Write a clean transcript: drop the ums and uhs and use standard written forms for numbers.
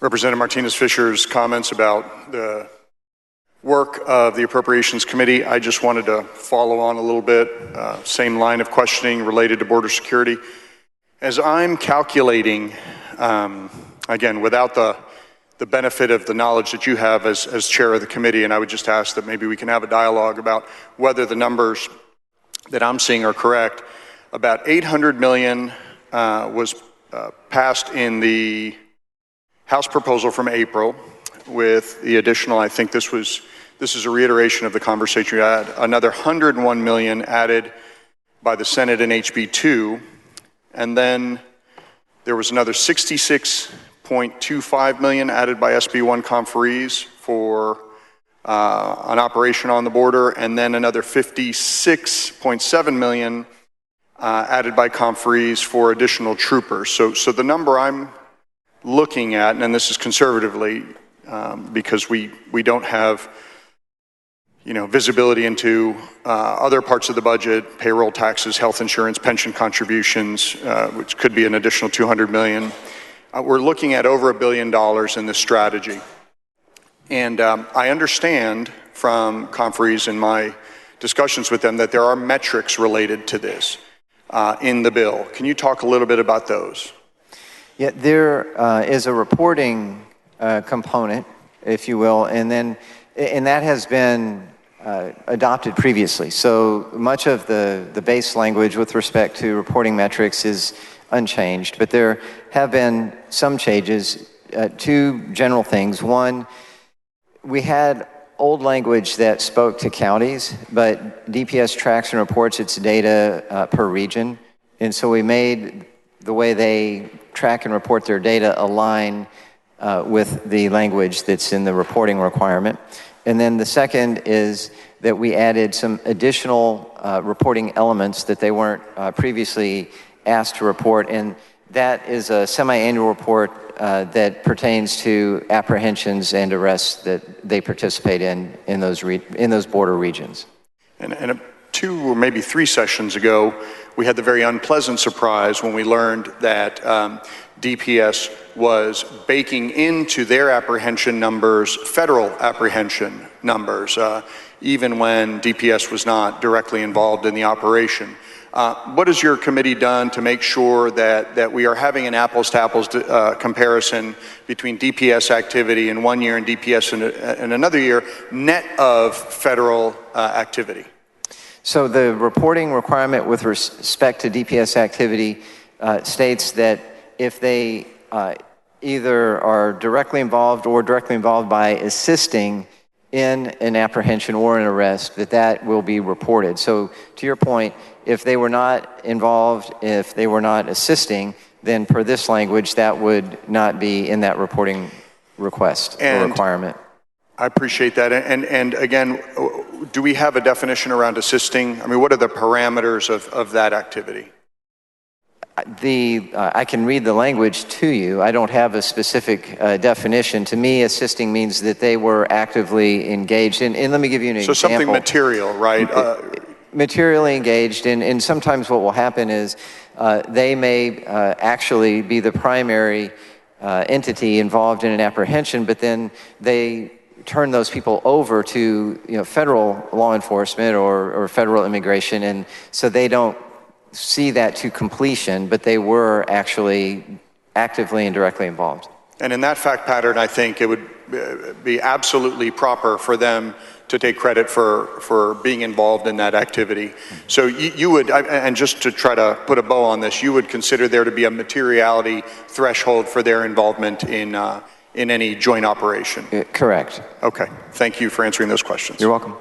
Representative Martinez-Fisher's comments about the work of the Appropriations Committee. I just wanted to follow on a little bit, same line of questioning related to border security. As I'm calculating, again, without the benefit of the knowledge that you have as chair of the committee, and I would just ask that maybe we can have a dialogue about whether the numbers that I'm seeing are correct. About $800 million was passed in the House proposal from April, with the additional, I think this is a reiteration of the conversation we had, another $101 million added by the Senate in HB 2, and then there was another $66.25 million added by SB 1 conferees for an operation on the border, and then another $56.7 million added by conferees for additional troopers. So the number I'm looking at, and this is conservatively, because we don't have visibility into other parts of the budget, payroll taxes, health insurance, pension contributions, which could be an additional $200 million. We're looking at over $1 billion in this strategy. And I understand from conferees in my discussions with them that there are metrics related to this in the bill. Can you talk a little bit about those? Yeah, there is a reporting component, if you will, and that has been adopted previously. So much of the base language with respect to reporting metrics is unchanged, but there have been some changes. Two general things. One, we had old language that spoke to counties, but DPS tracks and reports its data per region, and so we made the way they track and report their data align with the language that's in the reporting requirement. And then the second is that we added some additional reporting elements that they weren't previously asked to report, and that is a semi-annual report that pertains to apprehensions and arrests that they participate in those border regions. And 2 or maybe 3 sessions ago, we had the very unpleasant surprise when we learned that DPS was baking into their apprehension numbers federal apprehension numbers, even when DPS was not directly involved in the operation. What has your committee done to make sure that we are having an apples-to-apples comparison between DPS activity in one year and DPS in another year, net of federal activity? So the reporting requirement with respect to DPS activity states that if they either are directly involved or directly involved by assisting in an apprehension or an arrest, that will be reported. So to your point, if they were not involved, if they were not assisting, then per this language, that would not be in that reporting request or requirement. I appreciate that. And again, do we have a definition around assisting? I mean, what are the parameters of that activity? I can read the language to you. I don't have a specific definition. To me, assisting means that they were actively engaged. And let me give you an example. So something material, right? Materially engaged. And sometimes what will happen is they may actually be the primary entity involved in an apprehension, but then they turn those people over to federal law enforcement or federal immigration, and so they don't see that to completion, but they were actually actively and directly involved. And in that fact pattern, I think it would be absolutely proper for them to take credit for being involved in that activity. So you would, and just to try to put a bow on this, you would consider there to be a materiality threshold for their involvement in any joint operation? Correct. Okay. Thank you for answering those questions. You're welcome.